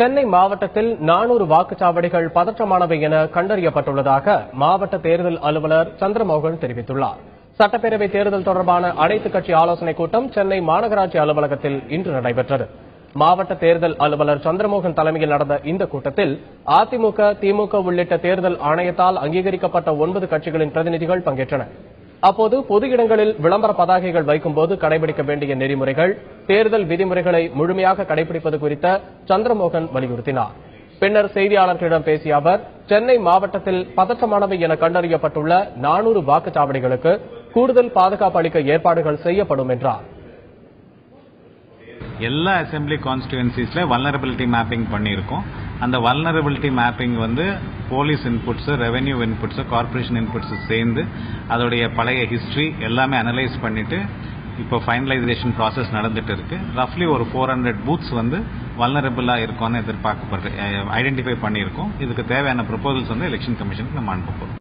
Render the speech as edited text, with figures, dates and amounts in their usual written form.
சென்னை மாவட்டத்தில் 400 வாக்குச்சாவடிகள் பதற்றமானவை என கண்டறியப்பட்டுள்ளதாக மாவட்ட தேர்தல் அலுவலர் சந்திரமோகன் தெரிவித்துள்ளார். சட்டப்பேரவை தேர்தல் தொடர்பான அனைத்துக் கட்சி ஆலோசனைக் கூட்டம் சென்னை மாநகராட்சி அலுவலகத்தில் இன்று நடைபெற்றது. மாவட்ட தேர்தல் அலுவலர் சந்திரமோகன் தலைமையில் நடந்த இந்த கூட்டத்தில் அதிமுக, திமுக உள்ளிட்ட தேர்தல் ஆணையத்தால் அங்கீகரிக்கப்பட்ட 9 கட்சிகளின் பிரதிநிதிகள் பங்கேற்றனர். அப்போது பொது இடங்களில் விளம்பர பதாகைகள் வைக்கும்போது கடைபிடிக்க வேண்டிய நெறிமுறைகள், தேர்தல் விதிமுறைகளை முழுமையாக கடைபிடிப்பது குறித்த சந்திரமோகன் வலியுறுத்தினார். பின்னர் செய்தியாளர்களிடம் பேசிய அவர், சென்னை மாவட்டத்தில் பதற்றமானவை என கண்டறியப்பட்டுள்ள 400 வாக்குச்சாவடிகளுக்கு கூடுதல் பாதுகாப்பு அளிக்க ஏற்பாடுகள் செய்யப்படும் என்றார். எல்லா அசெம்பிளி கான்ஸ்டிடுவன்சிஸ்ல வல்னரபிலிட்டி மேப்பிங் பண்ணியிருக்கோம். அந்த vulnerability mapping police inputs, revenue inputs, corporation inputs சேர்ந்து அதோடைய பழைய ஹிஸ்டரி எல்லாமே அனலைஸ் பண்ணிட்டு இப்போ ஃபைனலைசேஷன் ப்ராசஸ் நடந்துட்டு இருக்கு. ரஃப்லி ஒரு 400 பூத்ஸ் வல்னரபிளா இருக்கும்னு எதிர்பார்க்கப்படுது, ஐடென்டிஃபை பண்ணியிருக்கோம். இதுக்கு தேவையான ப்ரொபோசல்ஸ் எலெக்ஷன் கமிஷனுக்கு நம்ம அனுப்ப போறோம்.